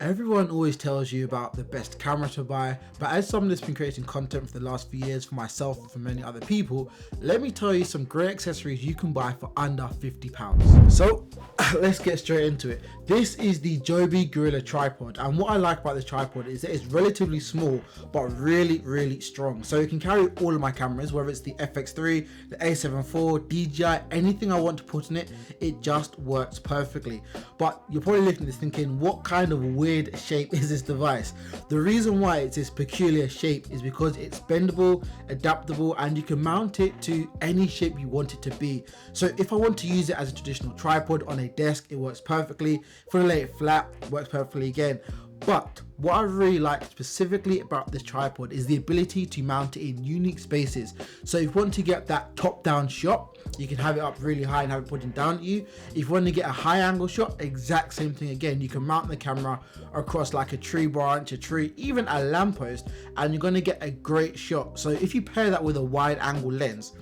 Everyone always tells you about the best camera to buy, but as someone that's been creating content for the last few years for myself and for many other people, let me tell you some great accessories you can buy for under £50. So let's get straight into it. This is the Joby Gorilla tripod, and what I like about this tripod is that it's relatively small but really strong. So it can carry all of my cameras, whether it's the FX3, the A7 IV, DJI, anything I want to put in it, it just works perfectly. But you're probably looking at this thinking, what kind of weird shape is this device? The reason why it's this peculiar shape is because it's bendable, adaptable, and you can mount it to any shape you want it to be. So if I want to use it as a traditional tripod on a desk, it works perfectly. If I lay it flat, it works perfectly again. But what I really like specifically about this tripod is the ability to mount it in unique spaces. So if you want to get that top-down shot, you can have it up really high and have it pointing down at you. If you want to get a high angle shot, exact same thing again. You can mount the camera across like a tree branch, a tree, even a lamppost, and you're going to get a great shot. So if you pair that with a wide angle lens,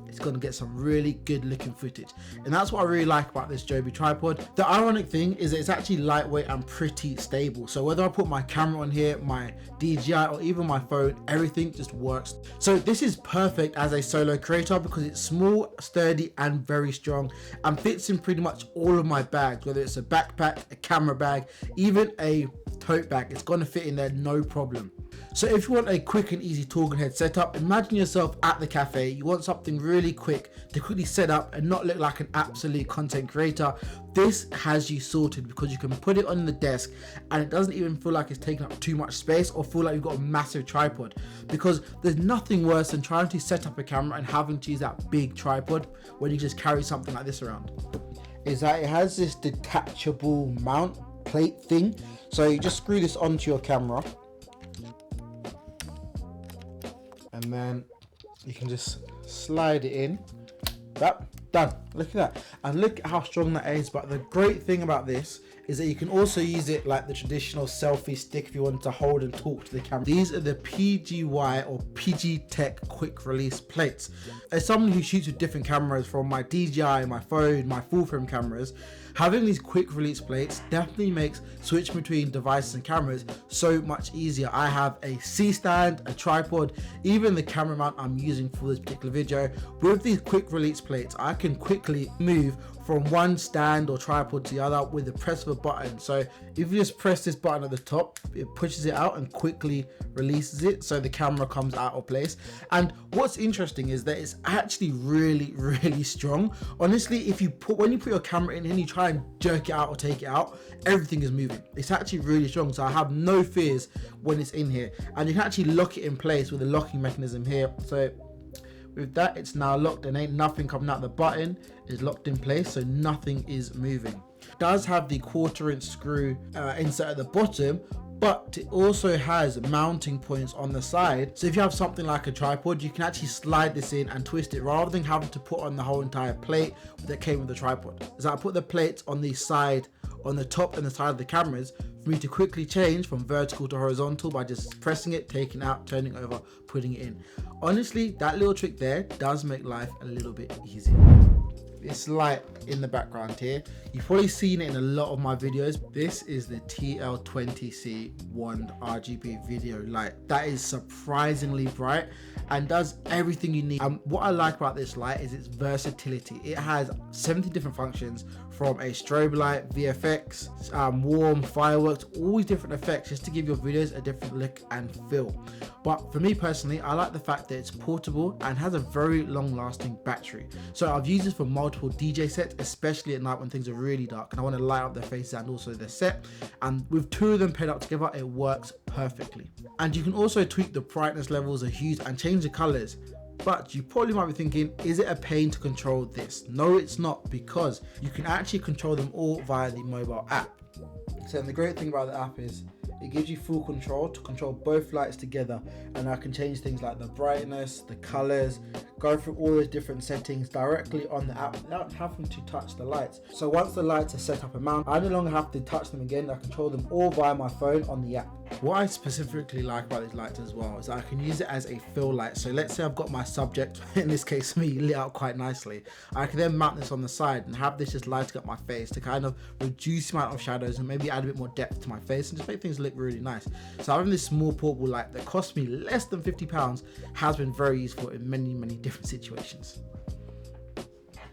it's going to get some really good looking footage, and that's what I really like about this Joby tripod. The ironic thing is that it's actually lightweight and pretty stable, so whether I put my camera on here, my DJI, or even my phone, everything just works. So this is perfect as a solo creator because it's small, sturdy, and very strong, and fits in pretty much all of my bags, whether it's a backpack, a camera bag, even a tote bag. It's going to fit in there no problem. So if you want a quick and easy talking head setup, imagine yourself at the cafe. You want something really quick to quickly set up and not look like an absolute content creator. This has you sorted because you can put it on the desk and it doesn't even feel like it's taking up too much space or feel like you've got a massive tripod, because there's nothing worse than trying to set up a camera and having to use that big tripod when you just carry something like this around. Is that it has this detachable mount plate thing, so you just screw this onto your camera and then you can just slide it in. That done. Look at that, and look at how strong that is. But the great thing about this is that you can also use it like the traditional selfie stick if you want to hold and talk to the camera. These are the PGY or PG Tech quick release plates. As someone who shoots with different cameras, from my DJI, my phone, my full frame cameras, having these quick release plates definitely makes switching between devices and cameras so much easier. I have a C-stand, a tripod, even the camera mount I'm using for this particular video. With these quick release plates, I can quickly move from one stand or tripod to the other with the press of a button. So if you just press this button at the top, it pushes it out and quickly releases it, so the camera comes out of place. And what's interesting is that it's actually really strong. Honestly, when you put your camera in and you try and jerk it out or take it out, everything is moving. It's actually really strong, so I have no fears when it's in here. And you can actually lock it in place with a locking mechanism here. So with that, it's now locked and ain't nothing coming out. The button is locked in place, so nothing is moving. It does have the 1/4" screw insert at the bottom, but it also has mounting points on the side. So if you have something like a tripod, you can actually slide this in and twist it rather than having to put on the whole entire plate that came with the tripod. So I put the plates on the side, on the top and the side of the cameras, for me to quickly change from vertical to horizontal by just pressing it, taking it out, turning over, putting it in. Honestly, that little trick there does make life a little bit easier. This light in the background here, you've probably seen it in a lot of my videos. This is the TL20C wand RGB video light. That is surprisingly bright and does everything you need. What I like about this light is its versatility. It has 70 different functions, from a strobe light, VFX, warm, fireworks, all these different effects just to give your videos a different look and feel. But for me personally, I like the fact that it's portable and has a very long lasting battery. So I've used this for multiple DJ sets, especially at night when things are really dark and I want to light up their faces and also their set. And with two of them paired up together, it works perfectly. And you can also tweak the brightness levels, the hues, and change the colors. But you probably might be thinking, is it a pain to control this? No, it's not, because you can actually control them all via the mobile app. So the great thing about the app is it gives you full control to control both lights together, and I can change things like the brightness, the colors, go through all those different settings directly on the app without having to touch the lights. So once the lights are set up and mounted, I no longer have to touch them again. I control them all via my phone on the app. What I specifically like about these lights as well is that I can use it as a fill light. So let's say I've got my subject, in this case me, lit out quite nicely. I can then mount this on the side and have this just lighting up my face to kind of reduce the amount of shadows and maybe add a bit more depth to my face and just make things look really nice. So having this small portable light that cost me less than £50 has been very useful in many different situations.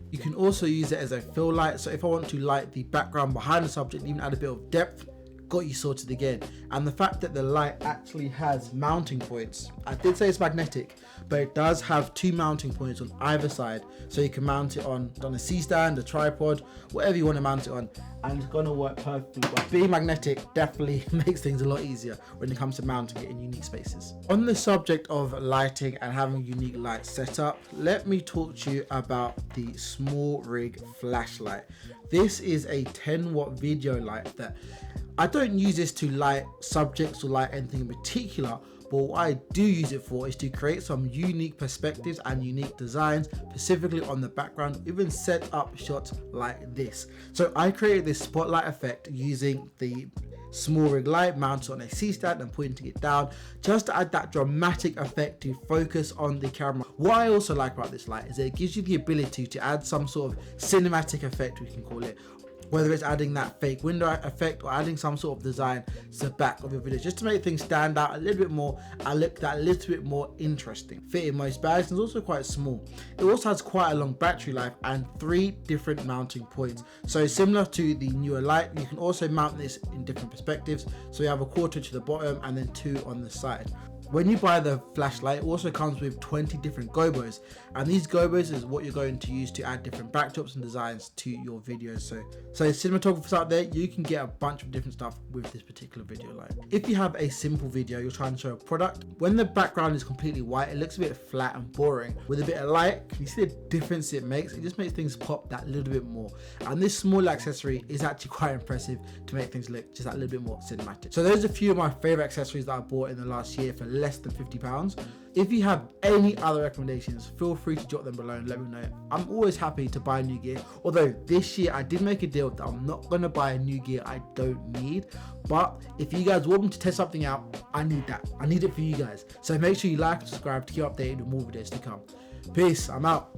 You can also use it as a fill light. So if I want to light the background behind the subject, even add a bit of depth, got you sorted again. And the fact that the light actually has mounting points, I did say it's magnetic, but it does have 2 mounting points on either side, so you can mount it on a C-stand, a tripod, whatever you want to mount it on, and it's gonna work perfectly. But being magnetic definitely makes things a lot easier when it comes to mounting it in unique spaces. On the subject of lighting and having unique lights set up, let me talk to you about the SmallRig flashlight. This is a 10-watt video light that I don't use this to light subjects or light anything in particular, but what I do use it for is to create some unique perspectives and unique designs, specifically on the background, even set up shots like this. So I created this spotlight effect using the SmallRig light mounted on a C-stand and pointing it down, just to add that dramatic effect to focus on the camera. What I also like about this light is that it gives you the ability to add some sort of cinematic effect, we can call it, whether it's adding that fake window effect or adding some sort of design to the back of your video, just to make things stand out a little bit more and look that little bit more interesting. Fit in most bags, and it's also quite small. It also has quite a long battery life and 3 different mounting points. So similar to the newer light, you can also mount this in different perspectives. So you have a 1/4 to the bottom and then 2 on the side. When you buy the flashlight, it also comes with 20 different gobos, and these gobos is what you're going to use to add different backdrops and designs to your videos. So cinematographers out there, you can get a bunch of different stuff with this particular video light. If you have a simple video, you're trying to show a product, when the background is completely white, it looks a bit flat and boring. With a bit of light, can you see the difference it makes? It just makes things pop that little bit more. And this small accessory is actually quite impressive to make things look just that little bit more cinematic. So those are a few of my favorite accessories that I bought in the last year for less than £50. If you have any other recommendations, feel free to drop them below and let me know. I'm always happy to buy new gear, although this year I did make a deal that I'm not going to buy a new gear I don't need. But if you guys want me to test something out, I need that. I need it for you guys. So make sure you like and subscribe to keep updated with more videos to come. Peace, I'm out.